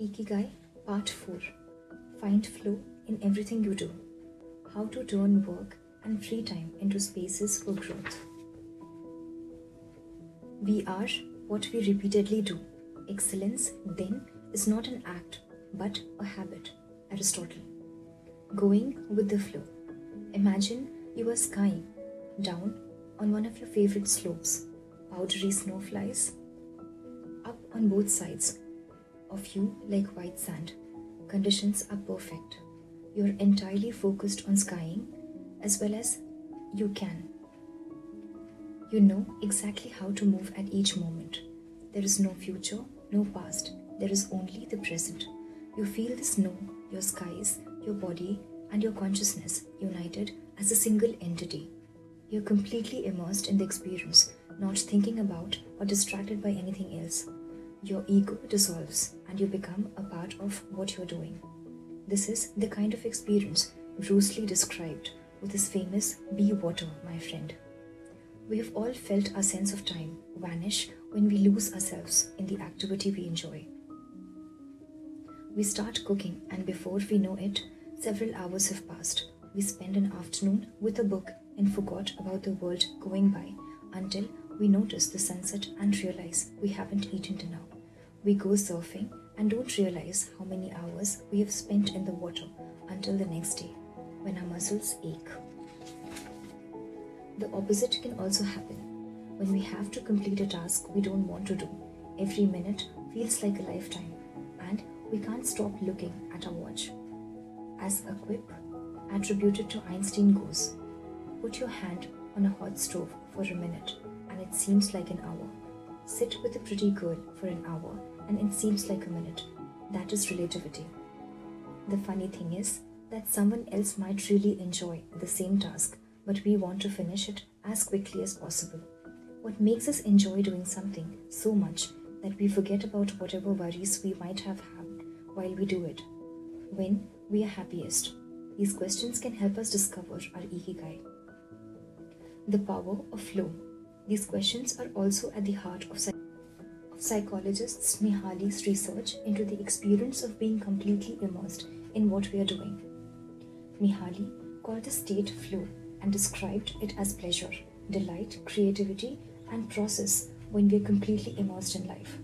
Ikigai Part 4. Find flow in everything you do. How to turn work and free time into spaces for growth. We are what we repeatedly do. Excellence, then, is not an act, but a habit. Aristotle. Going with the flow. Imagine you are skiing down on one of your favorite slopes. Powdery snow flies up on both sides of you like white sand. Conditions are perfect. You're entirely focused on skiing as well as you can. You know exactly how to move at each moment. There is no future, no past. There is only the present. You feel the snow, your skies, your body, and your consciousness united as a single entity. You're completely immersed in the experience, not thinking about or distracted by anything else. Your ego dissolves and you become a part of what you're doing. This is the kind of experience Bruce Lee described with his famous "Be water, my friend." We have all felt our sense of time vanish when we lose ourselves in the activity we enjoy. We start cooking, and before we know it, several hours have passed. We spend an afternoon with a book and forgot about the world going by until we notice the sunset and realize we haven't eaten dinner. We go surfing and don't realize how many hours we have spent in the water until the next day when our muscles ache. The opposite can also happen. When we have to complete a task we don't want to do, every minute feels like a lifetime and we can't stop looking at our watch. As a quip attributed to Einstein goes, put your hand on a hot stove for a minute and it seems like an hour. Sit with a pretty girl for an hour and it seems like a minute. That is relativity. The funny thing is that someone else might really enjoy the same task, but we want to finish it as quickly as possible. What makes us enjoy doing something so much that we forget about whatever worries we might have had while we do it? When we are happiest? These questions can help us discover our Ikigai. The power of flow. These questions are also at the heart of psychologist Mihali's research into the experience of being completely immersed in what we are doing. Mihaly called the state flow and described it as pleasure, delight, creativity, and process when we are completely immersed in life.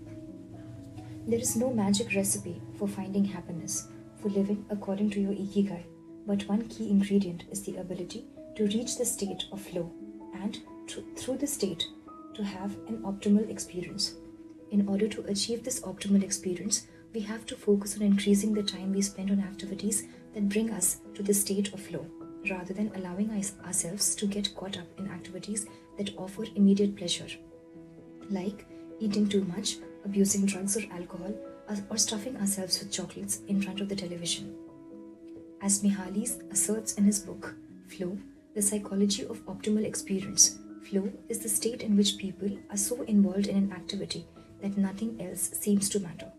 There is no magic recipe for finding happiness, for living according to your Ikigai, but one key ingredient is the ability to reach the state of flow and through the state to have an optimal experience. In order to achieve this optimal experience, we have to focus on increasing the time we spend on activities that bring us to the state of flow, rather than allowing ourselves to get caught up in activities that offer immediate pleasure, like eating too much, abusing drugs or alcohol, or stuffing ourselves with chocolates in front of the television. As Mihaly asserts in his book, Flow, The Psychology of Optimal Experience, flow is the state in which people are so involved in an activity that nothing else seems to matter.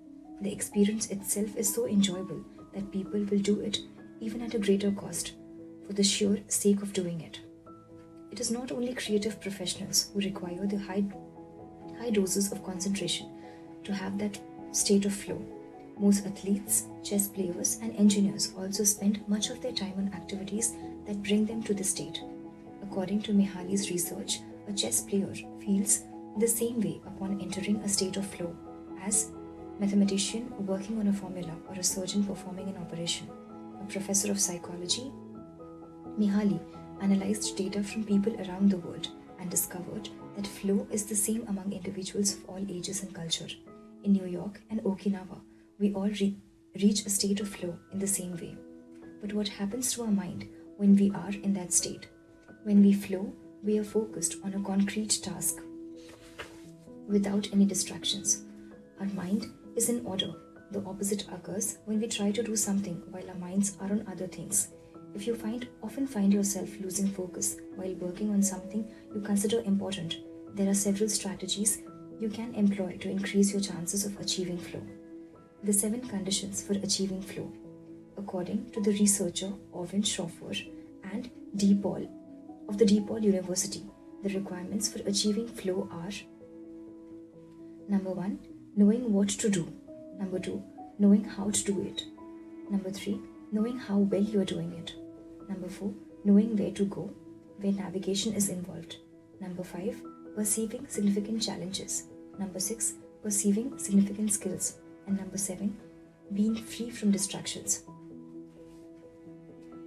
The experience itself is so enjoyable that people will do it even at a greater cost, for the sheer sake of doing it. It is not only creative professionals who require the high doses of concentration to have that state of flow. Most athletes, chess players, and engineers also spend much of their time on activities that bring them to the state. According to Mihaly's research, a chess player feels the same way upon entering a state of flow as a mathematician working on a formula or a surgeon performing an operation. A professor of psychology, Mihaly analyzed data from people around the world and discovered that flow is the same among individuals of all ages and culture. In New York and Okinawa, we all reach a state of flow in the same way. But what happens to our mind when we are in that state? When we flow, we are focused on a concrete task without any distractions. Our mind is in order. The opposite occurs when we try to do something while our minds are on other things. If you often find yourself losing focus while working on something you consider important, there are several strategies you can employ to increase your chances of achieving flow. The 7 conditions for achieving flow. According to the researcher Orvin Schoffer and DePaul of the DePaul University, the requirements for achieving flow are: Number 1, knowing what to do. Number 2, knowing how to do it. Number 3, knowing how well you're doing it. Number 4, knowing where to go, where navigation is involved. Number 5, perceiving significant challenges. Number 6, perceiving significant skills. And number 7, being free from distractions.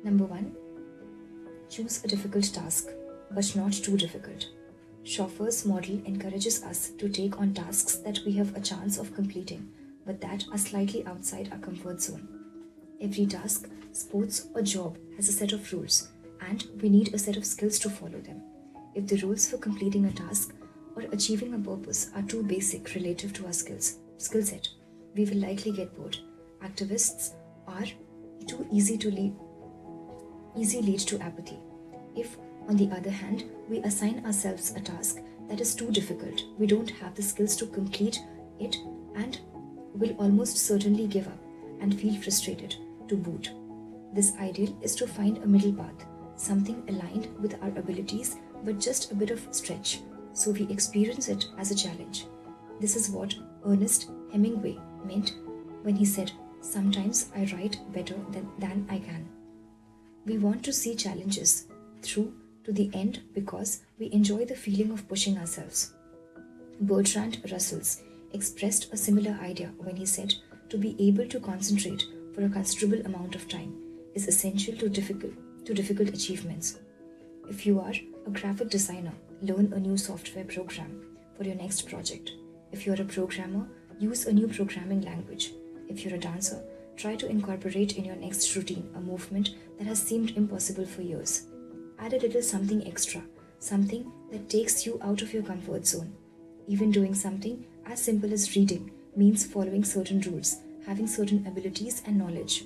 Number 1, choose a difficult task, but not too difficult. Schoffer's model encourages us to take on tasks that we have a chance of completing, but that are slightly outside our comfort zone. Every task, sports or job has a set of rules, and we need a set of skills to follow them. If the rules for completing a task or achieving a purpose are too basic relative to our skill set, we will likely get bored. Activists are too easy lead to apathy. If, on the other hand, we assign ourselves a task that is too difficult, we don't have the skills to complete it and will almost certainly give up and feel frustrated to boot. This ideal is to find a middle path, something aligned with our abilities but just a bit of stretch, so we experience it as a challenge. This is what Ernest Hemingway meant when he said, "Sometimes I write better than I can." We want to see challenges through to the end because we enjoy the feeling of pushing ourselves. Bertrand Russell expressed a similar idea when he said, "To be able to concentrate for a considerable amount of time is essential to difficult achievements." If you are a graphic designer, learn a new software program for your next project. If you're a programmer, use a new programming language. If you're a dancer, try to incorporate in your next routine a movement that has seemed impossible for years. Add a little something extra, something that takes you out of your comfort zone. Even doing something as simple as reading means following certain rules, having certain abilities and knowledge.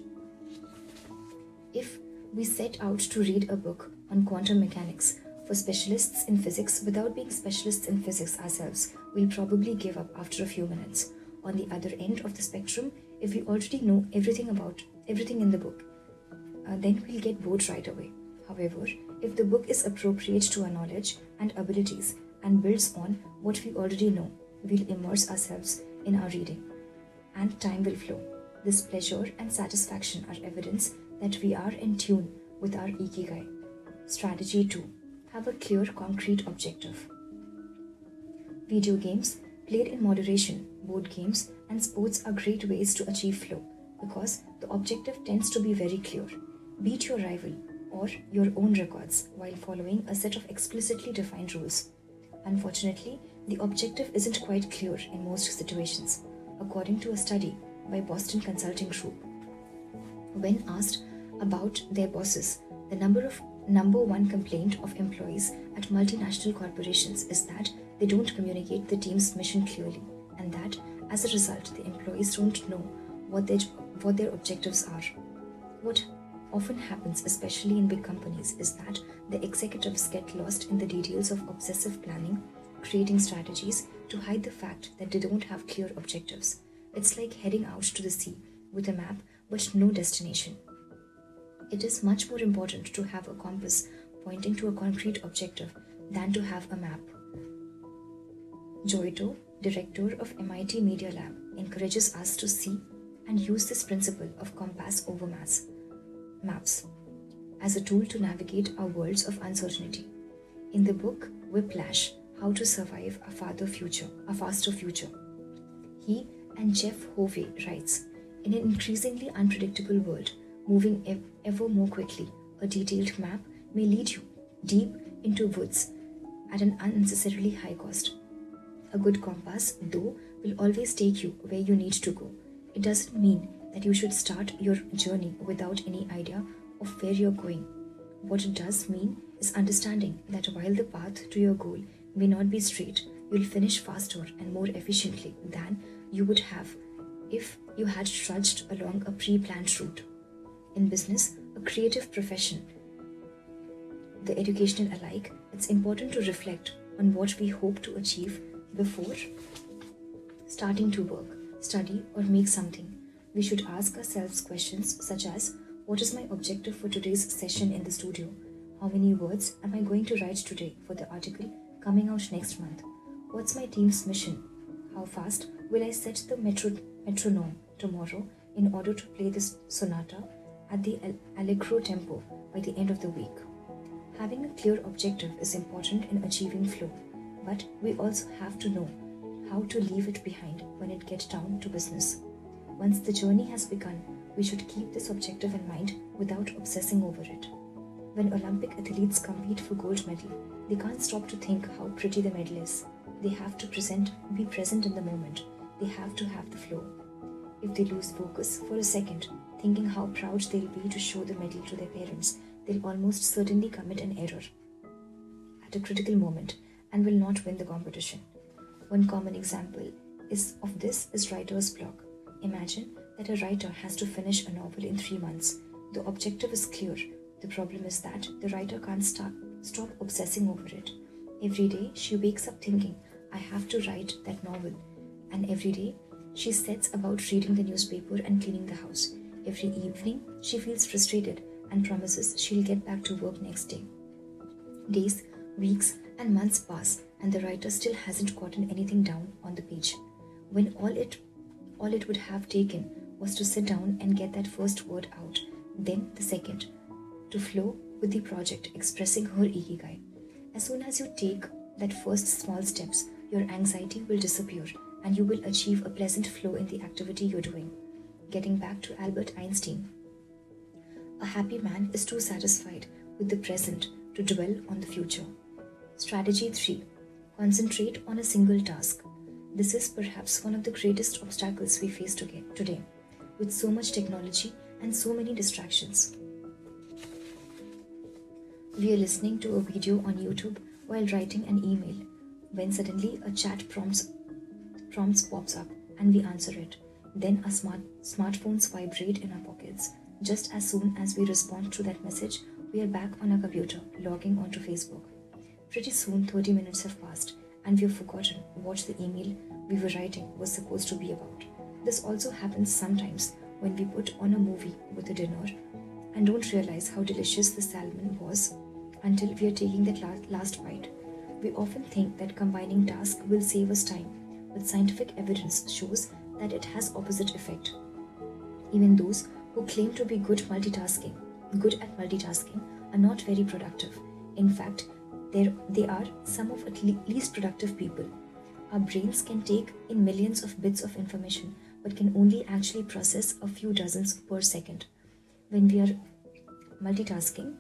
If we set out to read a book on quantum mechanics for specialists in physics without being specialists in physics ourselves, we'll probably give up after a few minutes. On the other end of the spectrum, if we already know everything about everything in the book, then we'll get bored right away. However, if the book is appropriate to our knowledge and abilities and builds on what we already know, we'll immerse ourselves in our reading, and time will flow. This pleasure and satisfaction are evidence that we are in tune with our ikigai. Strategy 2. Have a clear, concrete objective. Video games, played in moderation, board games, and sports are great ways to achieve flow because the objective tends to be very clear. Beat your rival or your own records while following a set of explicitly defined rules. Unfortunately, the objective isn't quite clear in most situations, according to a study by Boston Consulting Group. When asked about their bosses, the number one complaint of employees at multinational corporations is that they don't communicate the team's mission clearly, and that as a result, the employees don't know what their objectives are. What often happens, especially in big companies, is that the executives get lost in the details of obsessive planning, creating strategies to hide the fact that they don't have clear objectives. It's like heading out to the sea with a map but no destination. It is much more important to have a compass pointing to a concrete objective than to have a map. Giotto, director of MIT Media Lab, encourages us to see and use this principle of compass over maps as a tool to navigate our worlds of uncertainty. In the book Whiplash, How to Survive a Faster Future, he and Jeff Hovey writes, "In an increasingly unpredictable world, moving ever more quickly, a detailed map may lead you deep into woods at an unnecessarily high cost. A good compass, though, will always take you where you need to go. It doesn't mean that you should start your journey without any idea of where you're going. What it does mean is understanding that while the path to your goal may not be straight, you'll finish faster and more efficiently than you would have if you had trudged along a pre-planned route." In business, a creative profession, the educational alike, it's important to reflect on what we hope to achieve before starting to work, study, or make something. We should ask ourselves questions such as, what is my objective for today's session in the studio? How many words am I going to write today for the article coming out next month? What's my team's mission? How fast will I set the metronome tomorrow in order to play this sonata at the allegro tempo by the end of the week. Having a clear objective is important in achieving flow, but we also have to know how to leave it behind when it gets down to business. Once the journey has begun, we should keep this objective in mind without obsessing over it. When Olympic athletes compete for gold medal, they can't stop to think how pretty the medal is. They have to be present in the moment. They have to have the flow. If they lose focus for a second, thinking how proud they'll be to show the medal to their parents, they'll almost certainly commit an error at a critical moment and will not win the competition. One common example of this is writer's block. Imagine that a writer has to finish a novel in 3 months. The objective is clear. The problem is that the writer can't stop obsessing over it. Every day she wakes up thinking, I have to write that novel. And every day she sets about reading the newspaper and cleaning the house. Every evening she feels frustrated and promises she'll get back to work next day. Days, weeks, and months pass, and the writer still hasn't gotten anything down on the page. When all it would have taken was to sit down and get that first word out, then the second, to flow with the project, expressing her ikigai. As soon as you take that first small steps, your anxiety will disappear and you will achieve a pleasant flow in the activity you're doing. Getting back to Albert Einstein, a happy man is too satisfied with the present to dwell on the future. Strategy 3. Concentrate on a single task. This is perhaps one of the greatest obstacles we face today, with so much technology and so many distractions. We are listening to a video on YouTube while writing an email, when suddenly a chat prompts pops up and we answer it. Then our smartphones vibrate in our pockets. Just as soon as we respond to that message, we are back on our computer, logging onto Facebook. Pretty soon 30 minutes have passed and we've forgotten what the email we were writing was supposed to be about. This also happens sometimes when we put on a movie with a dinner and don't realize how delicious the salmon was until we are taking that last bite. We often think that combining tasks will save us time, but scientific evidence shows that it has opposite effect. Even those who claim to be good at multitasking are not very productive. In fact, they are some of the least productive people. Our brains can take in millions of bits of information, but can only actually process a few dozens per second. When we are multitasking,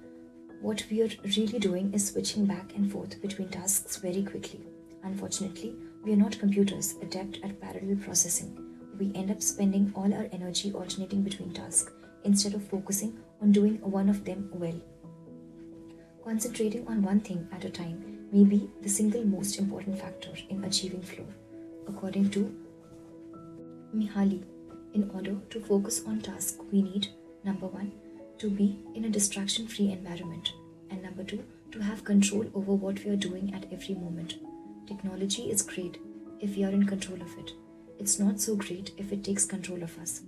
what we are really doing is switching back and forth between tasks very quickly. Unfortunately, we are not computers adept at parallel processing. We end up spending all our energy alternating between tasks instead of focusing on doing one of them well. Concentrating on one thing at a time may be the single most important factor in achieving flow. According to Mihaly, in order to focus on tasks, we need, number 1, to be in a distraction-free environment, and number 2, to have control over what we are doing at every moment. Technology is great if we are in control of it. It's not so great if it takes control of us.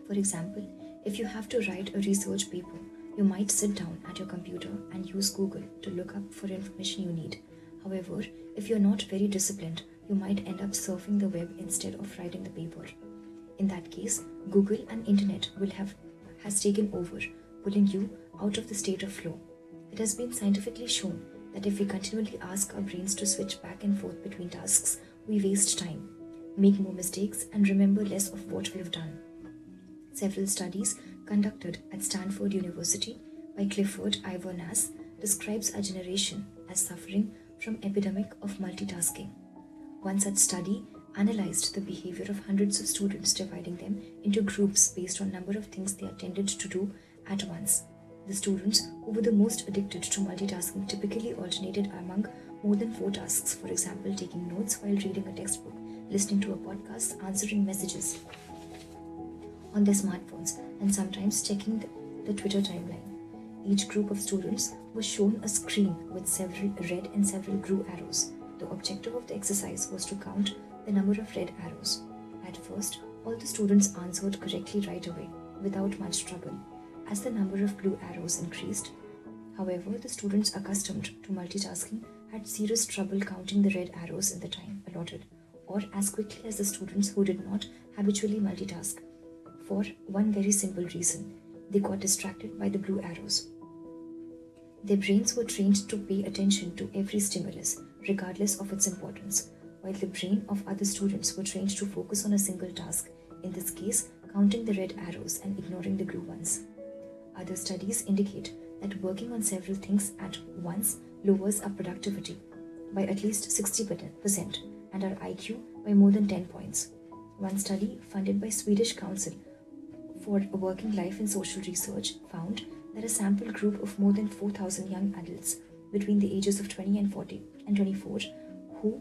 For example, if you have to write a research paper, you might sit down at your computer and use Google to look up for information you need. However, if you're not very disciplined, you might end up surfing the web instead of writing the paper. In that case, Google and internet has taken over, pulling you out of the state of flow. It has been scientifically shown that if we continually ask our brains to switch back and forth between tasks, we waste time, make more mistakes, and remember less of what we've done. Several studies conducted at Stanford University by Clifford Ivor Nass describes our generation as suffering from epidemic of multitasking. One such study analyzed the behavior of hundreds of students, dividing them into groups based on number of things they attended to do at once. The students who were the most addicted to multitasking typically alternated among more than 4 tasks, for example, taking notes while reading a textbook, listening to a podcast, answering messages on their smartphones, and sometimes checking the Twitter timeline. Each group of students was shown a screen with several red and several blue arrows. The objective of the exercise was to count the number of red arrows. At first, all the students answered correctly right away, without much trouble. As the number of blue arrows increased, however, the students accustomed to multitasking had serious trouble counting the red arrows in the time allotted. or as quickly as the students who did not habitually multitask. For one very simple reason: they got distracted by the blue arrows. Their brains were trained to pay attention to every stimulus, regardless of its importance, while the brain of other students were trained to focus on a single task, in this case, counting the red arrows and ignoring the blue ones. Other studies indicate that working on several things at once lowers our productivity by at least 60% and our IQ by more than 10 points. One study, funded by Swedish Council for Working Life and Social Research, found that a sample group of more than 4,000 young adults between the ages of 20 and 24 who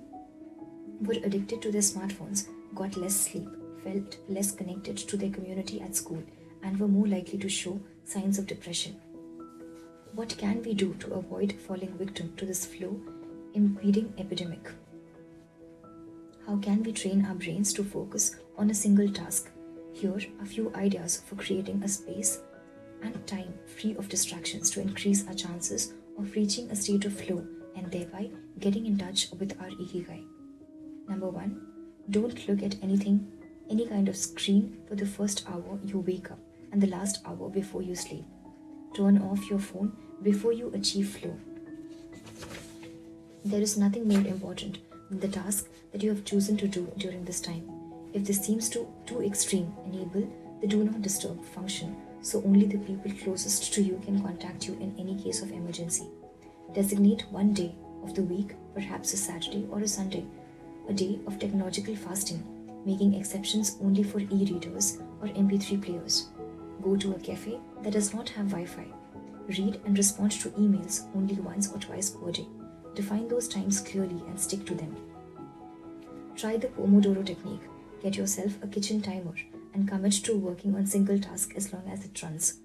were addicted to their smartphones got less sleep, felt less connected to their community at school, and were more likely to show signs of depression. What can we do to avoid falling victim to this flow impeding epidemic? How can we train our brains to focus on a single task? Here are a few ideas for creating a space and time free of distractions to increase our chances of reaching a state of flow and thereby getting in touch with our ikigai. Number 1, don't look at any kind of screen for the first hour you wake up and the last hour before you sleep. Turn off your phone before you achieve flow. There is nothing more important than the task that you have chosen to do during this time. If this seems too extreme, enable the do not disturb function so only the people closest to you can contact you in any case of emergency. Designate one day of the week, perhaps a Saturday or a Sunday, a day of technological fasting, making exceptions only for e-readers or MP3 players. Go to a cafe that does not have Wi-Fi. Read and respond to emails only once or twice per day. Define those times clearly and stick to them. Try the Pomodoro technique. Get yourself a kitchen timer and commit to working on single task as long as it runs.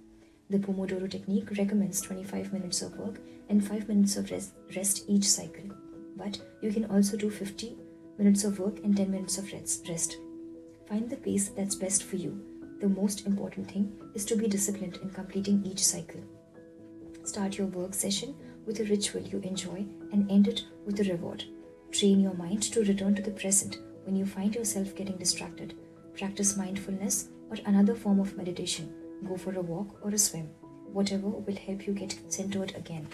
The Pomodoro technique recommends 25 minutes of work and 5 minutes of rest each cycle. But you can also do 50 minutes of work and 10 minutes of rest. Find the pace that's best for you. The most important thing is to be disciplined in completing each cycle. Start your work session with a ritual you enjoy and end it with a reward. Train your mind to return to the present when you find yourself getting distracted. Practice mindfulness or another form of meditation. Go for a walk or a swim. Whatever will help you get centered again.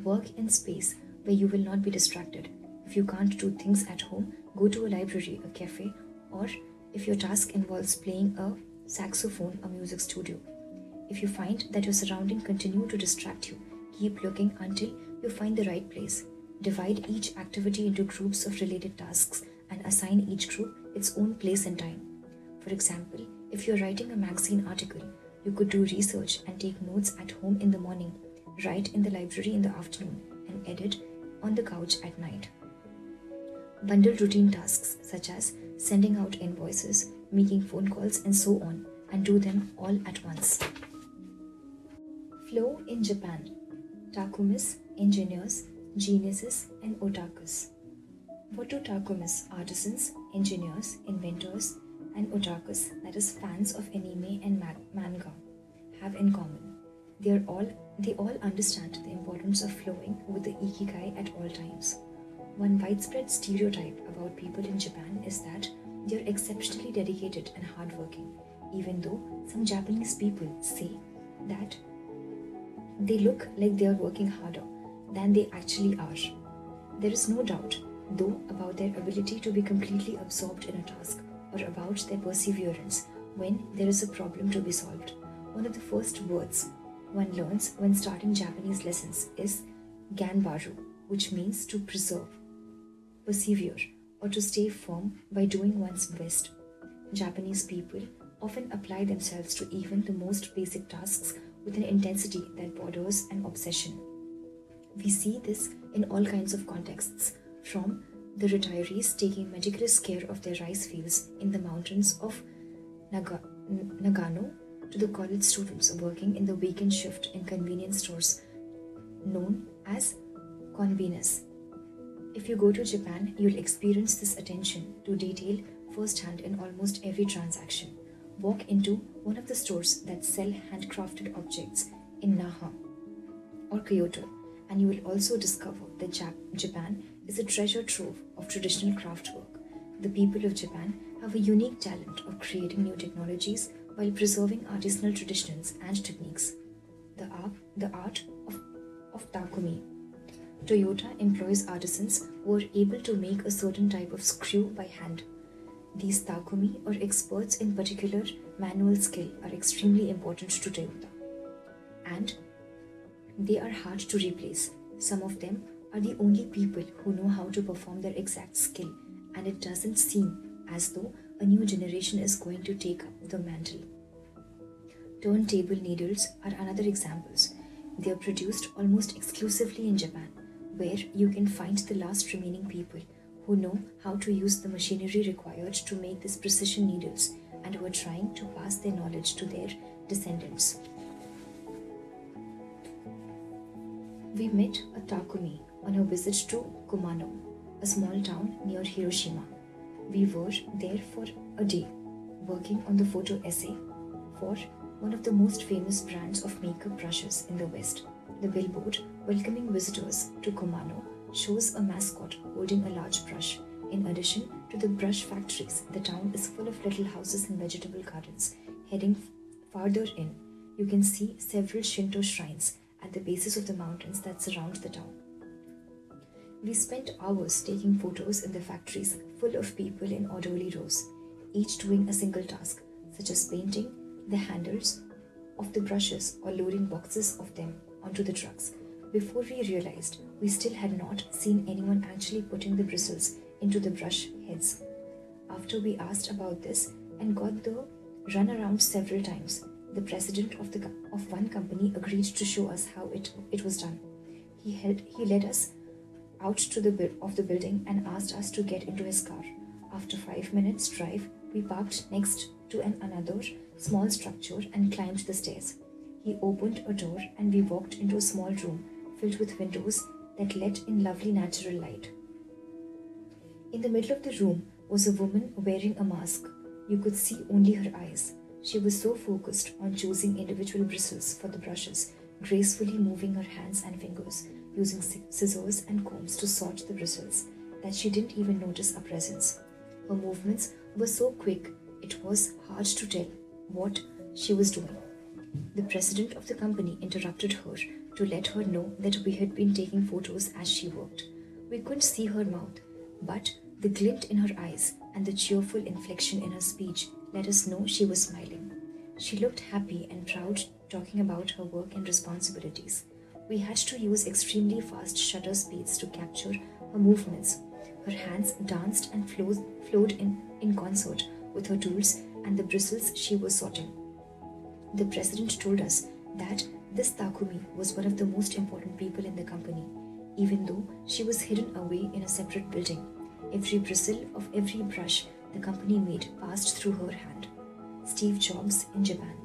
Work in space where you will not be distracted. If you can't do things at home, go to a library, a cafe, or if your task involves playing a saxophone, a music studio. If you find that your surroundings continue to distract you, keep looking until you find the right place. Divide each activity into groups of related tasks and assign each group its own place and time. For example, if you're writing a magazine article, you could do research and take notes at home in the morning, write in the library in the afternoon, and edit on the couch at night. Bundle routine tasks such as sending out invoices, making phone calls, and so on, and do them all at once. Flow in Japan. Takumis, engineers, geniuses, and otakus. What do takumis, artisans, engineers, inventors, and otakus, that is fans of anime and manga, have in common? They all understand the importance of flowing with the ikigai at all times. One widespread stereotype about people in Japan is that they are exceptionally dedicated and hardworking, even though some Japanese people say that they look like they are working harder than they actually are. There is no doubt, though, about their ability to be completely absorbed in a task or about their perseverance when there is a problem to be solved. One of the first words one learns when starting Japanese lessons is ganbaru, which means to preserve, persevere, or to stay firm by doing one's best. Japanese people often apply themselves to even the most basic tasks with an intensity that borders an obsession. We see this in all kinds of contexts, from the retirees taking meticulous care of their rice fields in the mountains of Nagano to the college students working in the weekend shift in convenience stores known as konbinas. If you go to Japan, you'll experience this attention to detail firsthand in almost every transaction. Walk into one of the stores that sell handcrafted objects in Naha or Kyoto, and you will also discover that Japan is a treasure trove of traditional craft work. The people of Japan have a unique talent of creating new technologies while preserving artisanal traditions and techniques. The art of takumi. Toyota employs artisans who are able to make a certain type of screw by hand. These takumi, or experts in particular manual skill, are extremely important to Toyota. And they are hard to replace. Some of them are the only people who know how to perform their exact skill, and it doesn't seem as though a new generation is going to take up the mantle. Turntable needles are another examples. They are produced almost exclusively in Japan, where you can find the last remaining people who know how to use the machinery required to make these precision needles and who are trying to pass their knowledge to their descendants. We met a takumi on a visit to Kumano, a small town near Hiroshima. We were there for a day, working on the photo essay for one of the most famous brands of makeup brushes in the West. The billboard welcoming visitors to Kumano shows a mascot holding a large brush. In addition to the brush factories, the town is full of little houses and vegetable gardens. Heading farther in, you can see several Shinto shrines at the bases of the mountains that surround the town. We spent hours taking photos in the factories full of people in orderly rows, each doing a single task, such as painting the handles of the brushes or loading boxes of them onto the trucks. Before we realized, we still had not seen anyone actually putting the bristles into the brush heads. After we asked about this and got the runaround several times, the president of one company agreed to show us how it was done. He led us out to the building and asked us to get into his car. After 5 minutes drive, we parked next to another small structure and climbed the stairs. He opened a door and we walked into a small room filled with windows that let in lovely natural light. In the middle of the room was a woman wearing a mask. You could see only her eyes. She was so focused on choosing individual bristles for the brushes, gracefully moving her hands and fingers, using scissors and combs to sort the bristles, that she didn't even notice our presence. Her movements were so quick, it was hard to tell what she was doing. The president of the company interrupted her to let her know that we had been taking photos as she worked. We couldn't see her mouth, but the glint in her eyes and the cheerful inflection in her speech let us know she was smiling. She looked happy and proud, talking about her work and responsibilities. We had to use extremely fast shutter speeds to capture her movements. Her hands danced and flowed in concert with her tools and the bristles she was sorting. The president told us that this takumi was one of the most important people in the company, even though she was hidden away in a separate building. Every bristle of every brush the company made passed through her hand. Steve Jobs in Japan.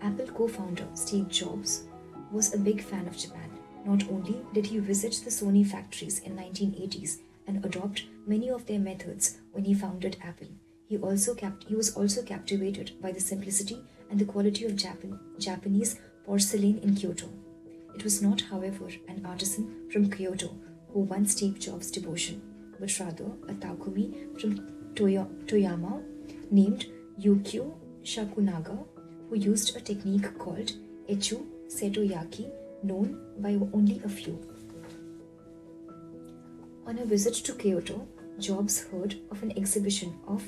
Apple co-founder Steve Jobs was a big fan of Japan. Not only did he visit the Sony factories in 1980s and adopt many of their methods when he founded Apple, he was also captivated by the simplicity and the quality of Japanese porcelain in Kyoto. It was not, however, an artisan from Kyoto who won Steve Jobs' devotion, but rather a takumi from Toyama named Yukio Shakunaga, who used a technique called Echu Setoyaki, known by only a few. On a visit to Kyoto, Jobs heard of an exhibition of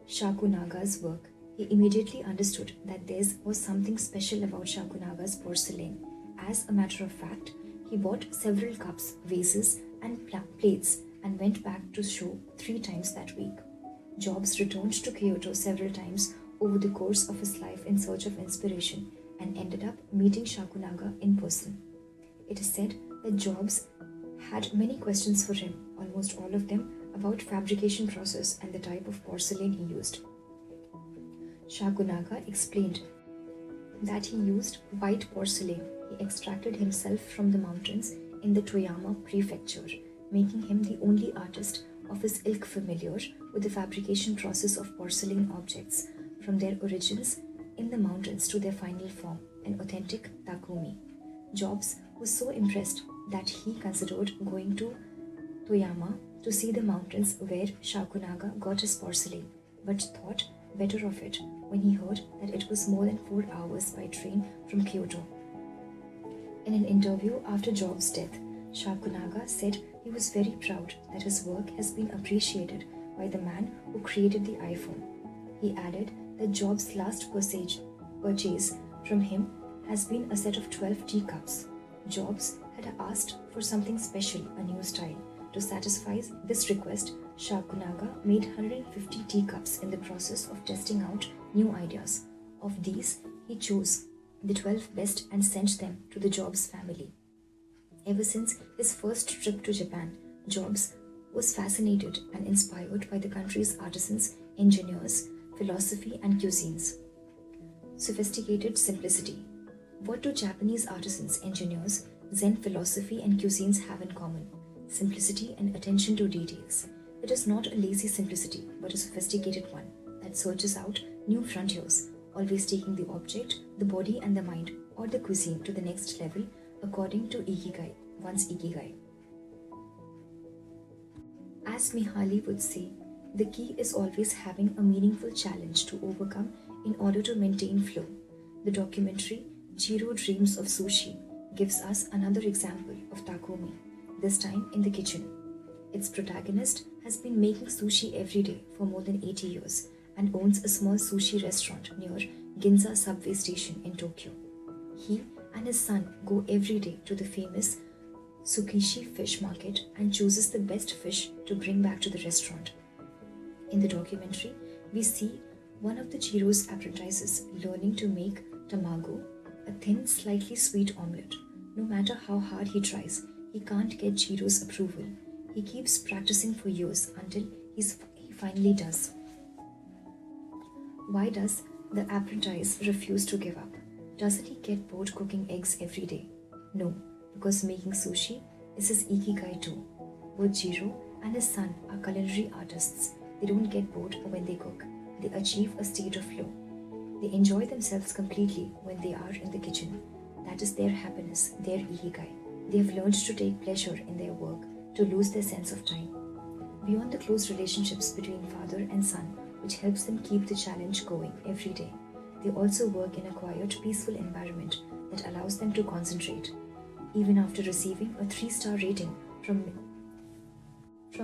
Shakunaga's work. He immediately understood that there was something special about Shakunaga's porcelain. As a matter of fact, he bought several cups, vases, and plates and went back to show 3 times that week. Jobs returned to Kyoto several times over the course of his life in search of inspiration and ended up meeting Shakunaga in person. It is said that Jobs had many questions for him, almost all of them about fabrication process and the type of porcelain he used. Shakunaga explained that he used white porcelain he extracted himself from the mountains in the Toyama prefecture, making him the only artist of his ilk familiar with the fabrication process of porcelain objects, from their origins in the mountains to their final form, an authentic takumi. Jobs was so impressed that he considered going to Toyama to see the mountains where Shakunaga got his porcelain, but thought better of it when he heard that it was more than 4 hours by train from Kyoto. In an interview after Jobs' death, Shakunaga said he was very proud that his work has been appreciated by the man who created the iPhone. He added that Jobs' last purchase from him has been a set of 12 teacups. Jobs had asked for something special, a new style. To satisfy this request, Shakunaga made 150 teacups in the process of testing out new ideas. Of these, he chose the 12 best and sent them to the Jobs family. Ever since his first trip to Japan, Jobs was fascinated and inspired by the country's artisans, engineers, philosophy, and cuisines. Sophisticated simplicity. What do Japanese artisans, engineers, Zen philosophy, and cuisines have in common? Simplicity and attention to details. It is not a lazy simplicity, but a sophisticated one that searches out new frontiers, always taking the object, the body, and the mind, or the cuisine to the next level according to Ikigai, one's Ikigai. As Mihaly would say, the key is always having a meaningful challenge to overcome in order to maintain flow. The documentary Jiro Dreams of Sushi gives us another example of Takumi, this time in the kitchen. Its protagonist has been making sushi every day for more than 80 years and owns a small sushi restaurant near Ginza subway station in Tokyo. He and his son go every day to the famous Tsukishi fish market and chooses the best fish to bring back to the restaurant. In the documentary, we see one of the Jiro's apprentices learning to make tamago, a thin, slightly sweet omelette. No matter how hard he tries, he can't get Jiro's approval. He keeps practicing for years until he finally does. Why does the apprentice refuse to give up? Doesn't he get bored cooking eggs every day? No, because making sushi is his ikigai too. Both Jiro and his son are culinary artists. They don't get bored when they cook. They achieve a state of flow. They enjoy themselves completely when they are in the kitchen. That is their happiness, their ikigai. They have learned to take pleasure in their work, to lose their sense of time. Beyond the close relationships between father and son, which helps them keep the challenge going every day, they also work in a quiet, peaceful environment that allows them to concentrate. Even after receiving a 3-star rating from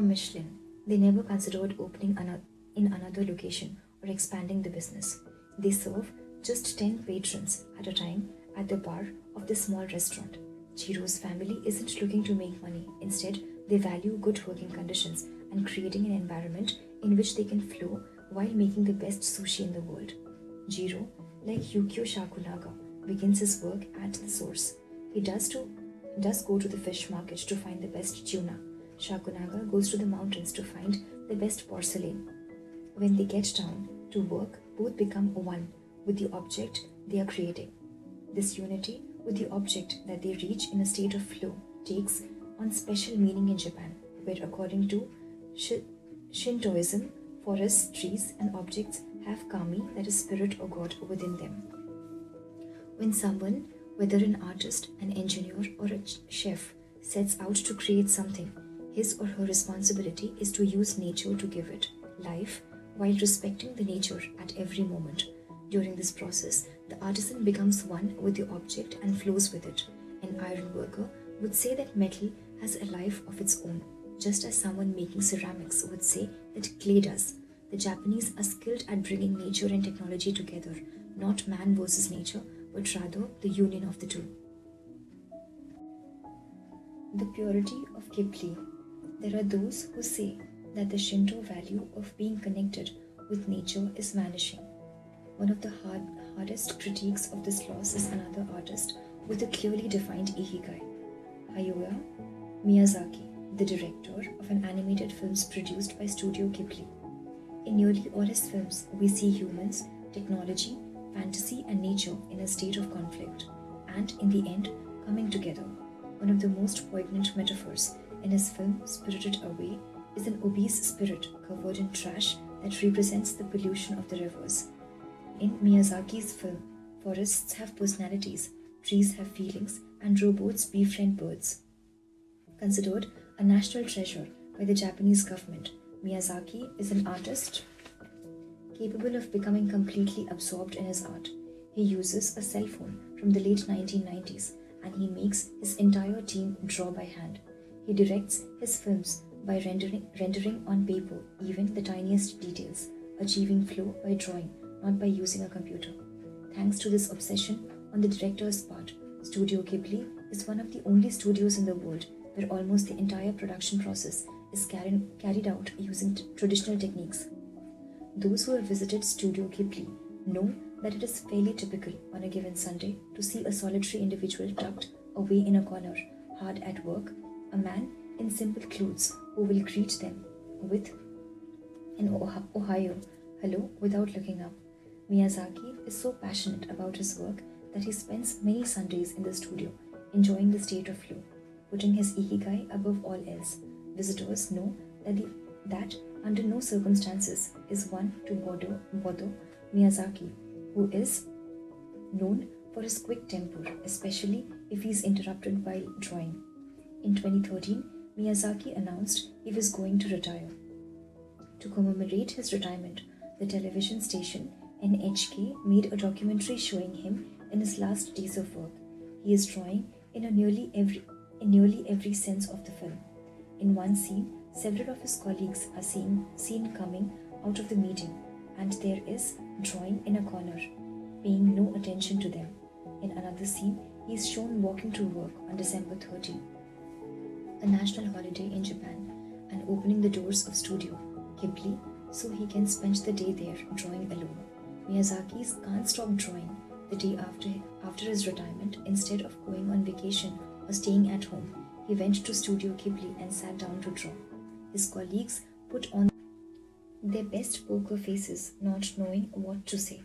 Michelin, they never considered opening in another location or expanding the business. They serve just 10 patrons at a time at the bar of the small restaurant. Jiro's family isn't looking to make money. Instead, they value good working conditions and creating an environment in which they can flow while making the best sushi in the world. Jiro, like Yukio Shakunaga, begins his work at the source. He does go to the fish market to find the best tuna. Shakunaga goes to the mountains to find the best porcelain. When they get down to work, both become one with the object they are creating. This unity with the object that they reach in a state of flow takes on special meaning in Japan, where according to Shintoism, forests, trees, and objects have kami, that is spirit or god, within them. When someone, whether an artist, an engineer, or a chef, sets out to create something, his or her responsibility is to use nature to give it life while respecting the nature at every moment. During this process, the artisan becomes one with the object and flows with it. An iron worker would say that metal has a life of its own, just as someone making ceramics would say that clay does. The Japanese are skilled at bringing nature and technology together, not man versus nature, but rather the union of the two. The purity of Ghibli. There are those who say that the Shinto value of being connected with nature is vanishing. One of the hardest critiques of this loss is another artist with a clearly defined ikigai, Hayao Miyazaki, the director of an animated films produced by Studio Ghibli. In nearly all his films, we see humans, technology, fantasy, and nature in a state of conflict, and in the end, coming together. One of the most poignant metaphors in his film Spirited Away is an obese spirit covered in trash that represents the pollution of the rivers. In Miyazaki's film, forests have personalities, trees have feelings, and robots befriend birds. Considered a national treasure, by the Japanese government. Miyazaki is an artist capable of becoming completely absorbed in his art. He uses a cell phone from the late 1990s and he makes his entire team draw by hand. He directs his films by rendering on paper even the tiniest details, achieving flow by drawing, not by using a computer. Thanks to this obsession on the director's part, Studio Ghibli is one of the only studios in the world where almost the entire production process is carried out using traditional techniques. Those who have visited Studio Ghibli know that it is fairly typical on a given Sunday to see a solitary individual tucked away in a corner, hard at work, a man in simple clothes who will greet them with an Ohio hello without looking up. Miyazaki is so passionate about his work that he spends many Sundays in the studio, enjoying the state of flow, putting his ikigai above all else. Visitors know that under no circumstances is one to bother Miyazaki, who is known for his quick temper, especially if he is interrupted while drawing. In 2013, Miyazaki announced he was going to retire. To commemorate his retirement, the television station NHK made a documentary showing him in his last days of work. He is drawing in nearly every sense of the film. In one scene, several of his colleagues are seen coming out of the meeting, and there is drawing in a corner, paying no attention to them. In another scene, he is shown walking to work on December 30, a national holiday in Japan, and opening the doors of Studio Ghibli so he can spend the day there drawing alone. Miyazaki can't stop drawing the day after his retirement. Instead of going on vacation or staying at home, he went to Studio Ghibli and sat down to draw. His colleagues put on their best poker faces, not knowing what to say.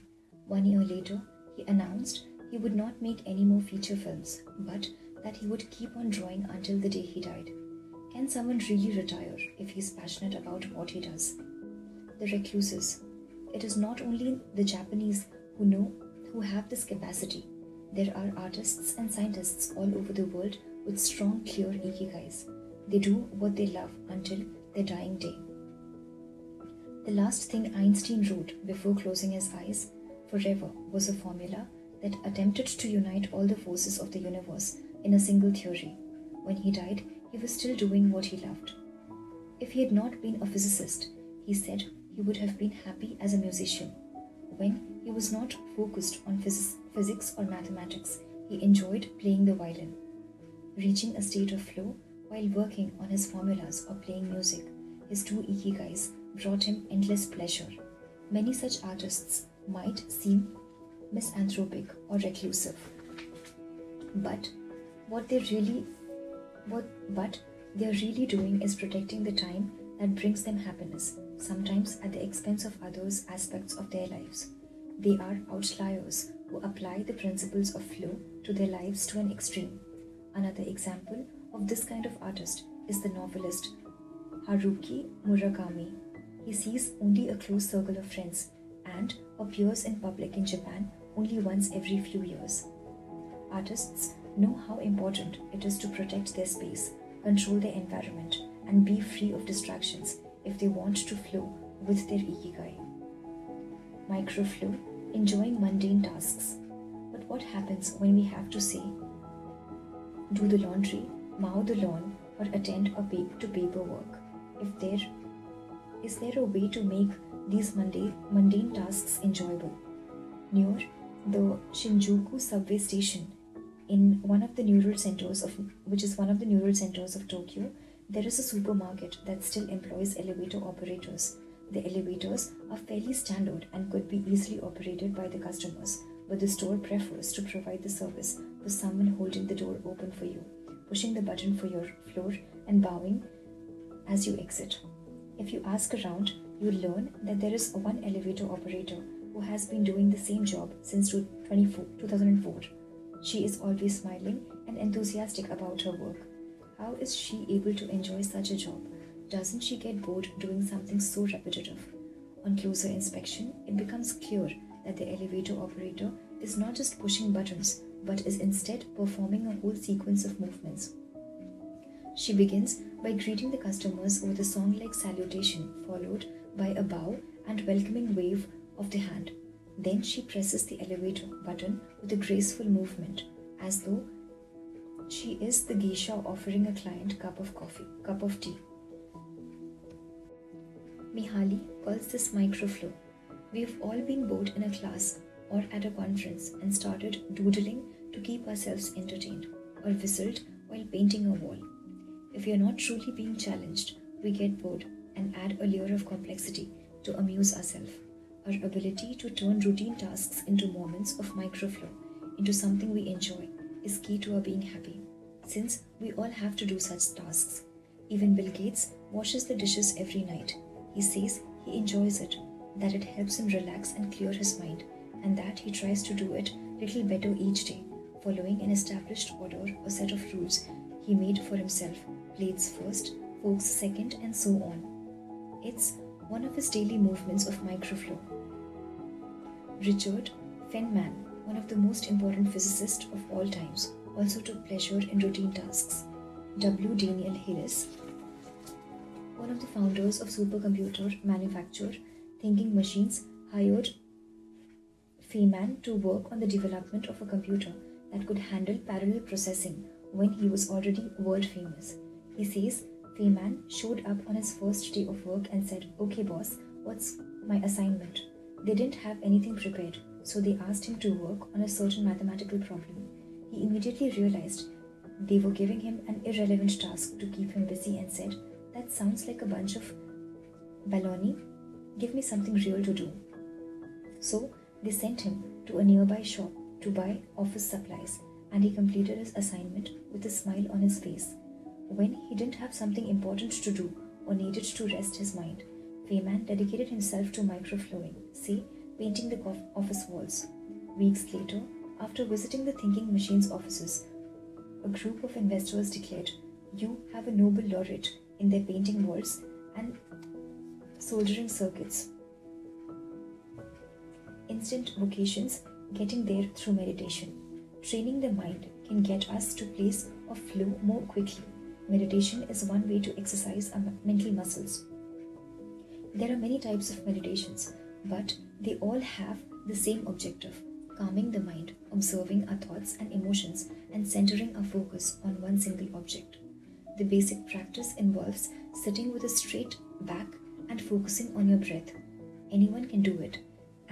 1 year later, he announced he would not make any more feature films, but that he would keep on drawing until the day he died. Can someone really retire if he is passionate about what he does? The recluses. It is not only the Japanese who have this capacity. There are artists and scientists all over the world with strong, clear ikigais. They do what they love until their dying day. The last thing Einstein wrote before closing his eyes forever was a formula that attempted to unite all the forces of the universe in a single theory. When he died, he was still doing what he loved. If he had not been a physicist, he said he would have been happy as a musician. When he was not focused on physics or mathematics, he enjoyed playing the violin. Reaching a state of flow while working on his formulas or playing music, his two ikigais brought him endless pleasure. Many such artists might seem misanthropic or reclusive, but what they're really doing is protecting the time that brings them happiness, sometimes at the expense of others' aspects of their lives. They are outliers who apply the principles of flow to their lives to an extreme. Another example of this kind of artist is the novelist Haruki Murakami. He sees only a close circle of friends and appears in public in Japan only once every few years. Artists know how important it is to protect their space, control their environment, and be free of distractions if they want to flow with their ikigai. Microflow, enjoying mundane tasks. But what happens when we have to say, do the laundry, mow the lawn, or attend to paperwork? Is there a way to make these mundane tasks enjoyable? Near the Shinjuku subway station, in one of the neural centers of Tokyo, there is a supermarket that still employs elevator operators. The elevators are fairly standard and could be easily operated by the customers, but the store prefers to provide the service for someone holding the door open for you, pushing the button for your floor, and bowing as you exit. If you ask around, you'll learn that there is one elevator operator who has been doing the same job since 2004. She is always smiling and enthusiastic about her work. How is she able to enjoy such a job? Doesn't she get bored doing something so repetitive? On closer inspection, it becomes clear that the elevator operator is not just pushing buttons, but is instead performing a whole sequence of movements. She begins by greeting the customers with a song-like salutation, followed by a bow and welcoming wave of the hand. Then she presses the elevator button with a graceful movement, as though she is the geisha offering a client cup of tea. Mihaly calls this microflow. We've all been bored in a class or at a conference and started doodling to keep ourselves entertained, or whistled while painting a wall. If we are not truly being challenged, we get bored and add a layer of complexity to amuse ourselves. Our ability to turn routine tasks into moments of microflow, into something we enjoy, is key to our being happy, since we all have to do such tasks. Even Bill Gates washes the dishes every night. He says he enjoys it, that it helps him relax and clear his mind, and that he tries to do it little better each day, following an established order or set of rules he made for himself: plates first, forks second, and so on. It's one of his daily movements of microflow. Richard Feynman, one of the most important physicists of all times, also took pleasure in routine tasks. W. Daniel Hillis, one of the founders of supercomputer manufacturer Thinking Machines, hired Feynman to work on the development of a computer that could handle parallel processing when he was already world famous. He says Feynman showed up on his first day of work and said, "Okay boss, what's my assignment?" They didn't have anything prepared, so they asked him to work on a certain mathematical problem. He immediately realized they were giving him an irrelevant task to keep him busy and said, "That sounds like a bunch of baloney. Give me something real to do." So they sent him to a nearby shop to buy office supplies, and he completed his assignment with a smile on his face. When he didn't have something important to do or needed to rest his mind, Feynman dedicated himself to microflowing, say, painting the office walls. Weeks later, after visiting the Thinking Machines offices, a group of investors declared, "You have a Nobel laureate in their painting walls and soldering circuits." Instant vocations, getting there through meditation. Training the mind can get us to a place of flow more quickly. Meditation is one way to exercise our mental muscles. There are many types of meditations, but they all have the same objective: calming the mind, observing our thoughts and emotions, and centering our focus on one single object. The basic practice involves sitting with a straight back and focusing on your breath. Anyone can do it,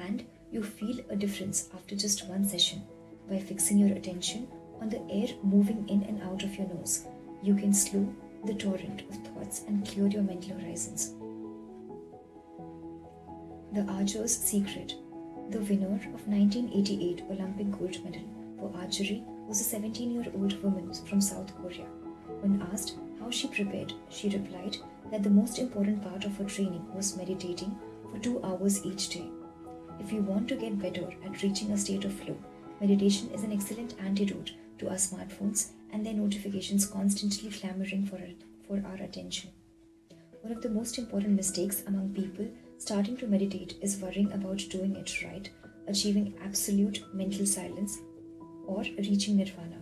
and you feel a difference after just one session. By fixing your attention on the air moving in and out of your nose, you can slow the torrent of thoughts and clear your mental horizons. The Archer's Secret. The winner of 1988 Olympic gold medal for archery was a 17-year-old woman from South Korea. When asked how she prepared, she replied that the most important part of her training was meditating for 2 hours each day. If you want to get better at reaching a state of flow, meditation is an excellent antidote to our smartphones and their notifications constantly clamoring for our attention. One of the most important mistakes among people starting to meditate is worrying about doing it right, achieving absolute mental silence, or reaching nirvana.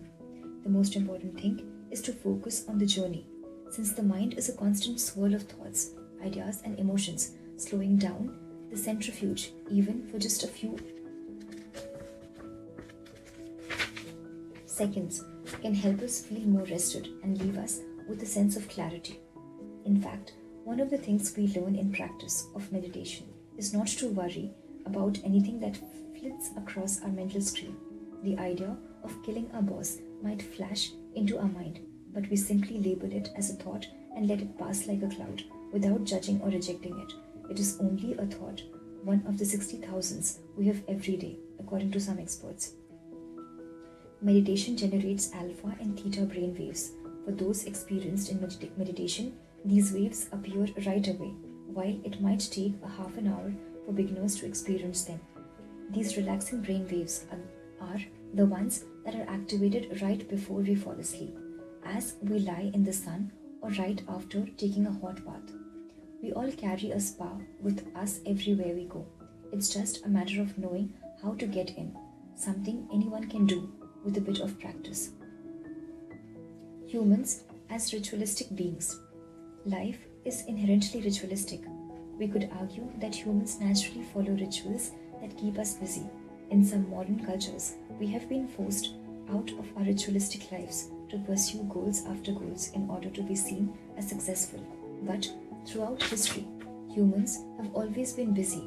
The most important thing is to focus on the journey, since the mind is a constant swirl of thoughts, ideas, and emotions. Slowing down the centrifuge, even for just a few seconds, can help us feel more rested and leave us with a sense of clarity. In fact, one of the things we learn in practice of meditation is not to worry about anything that flits across our mental screen. The idea of killing our boss might flash into our mind, but we simply label it as a thought and let it pass like a cloud without judging or rejecting it. It is only a thought, one of the 60,000s we have every day, according to some experts. Meditation generates alpha and theta brain waves. For those experienced in meditation, these waves appear right away, while it might take a half an hour for beginners to experience them. These relaxing brain waves are the ones that are activated right before we fall asleep, as we lie in the sun, or right after taking a hot bath. We all carry a spa with us everywhere we go. It's just a matter of knowing how to get in, something anyone can do with a bit of practice. Humans as ritualistic beings. Life is inherently ritualistic. We could argue that humans naturally follow rituals that keep us busy. In some modern cultures, we have been forced out of our ritualistic lives to pursue goals after goals in order to be seen as successful. But throughout history, humans have always been busy.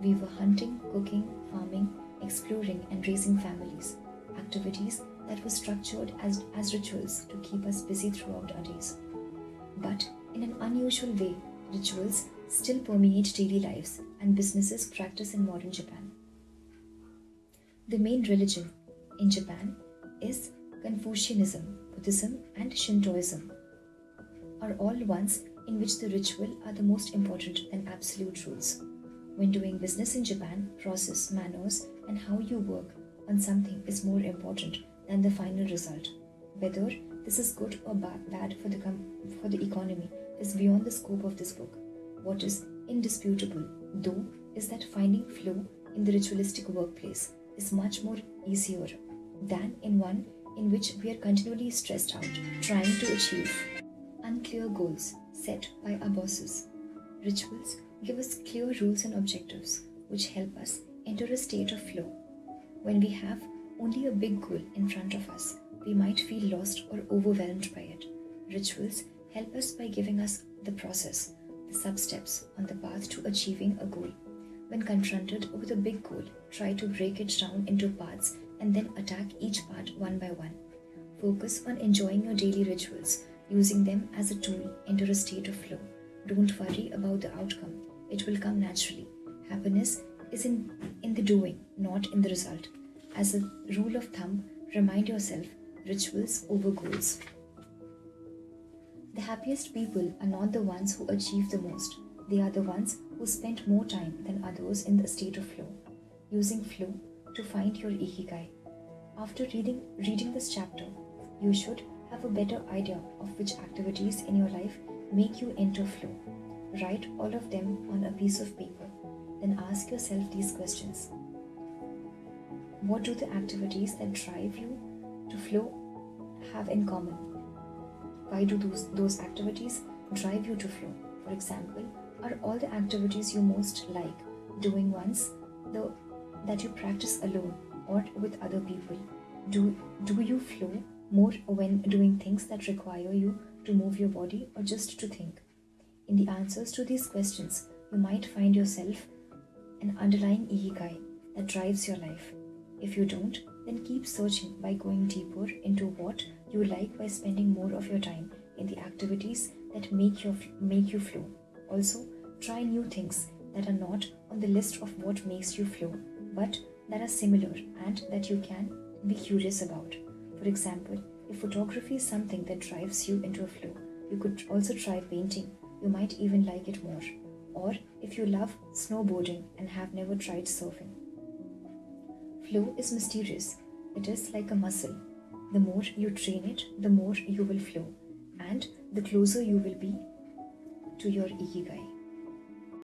We were hunting, cooking, farming, exploring, and raising families, activities that were structured as rituals to keep us busy throughout our days. But in an unusual way, rituals still permeate daily lives and businesses practice in modern Japan. The main religion in Japan is Confucianism, Buddhism, and Shintoism, are all ones in which the ritual are the most important than absolute rules. When doing business in Japan, process, manners, and how you work on something is more important than the final result. Whether this is good or bad for the economy is beyond the scope of this book. What is indisputable, though, is that finding flow in the ritualistic workplace is much more easier than in one in which we are continually stressed out, trying to achieve unclear goals set by our bosses. Rituals give us clear rules and objectives which help us enter a state of flow. When we have only a big goal in front of us, we might feel lost or overwhelmed by it. Rituals help us by giving us the process, the sub-steps on the path to achieving a goal. When confronted with a big goal, try to break it down into parts and then attack each part one by one. Focus on enjoying your daily rituals, using them as a tool, enter a state of flow. Don't worry about the outcome, it will come naturally. Happiness is in the doing, not in the result. As a rule of thumb, remind yourself, rituals over goals. The happiest people are not the ones who achieve the most. They are the ones who spend more time than others in the state of flow, using flow to find your ikigai. After reading this chapter, you should have a better idea of which activities in your life make you enter flow. Write all of them on a piece of paper. Then ask yourself these questions. What do the activities that drive you to flow have in common? Why do those activities drive you to flow? For example, are all the activities you most like doing ones that you practice alone or with other people? Do you flow more when doing things that require you to move your body or just to think? In the answers to these questions, you might find yourself an underlying ikigai that drives your life. If you don't, then keep searching by going deeper into what you like by spending more of your time in the activities that make you flow. Also, try new things that are not on the list of what makes you flow, but that are similar and that you can be curious about. For example, if photography is something that drives you into a flow, you could also try painting. You might even like it more. Or if you love snowboarding and have never tried surfing. Flow is mysterious. It is like a muscle. The more you train it, the more you will flow, and the closer you will be to your ikigai.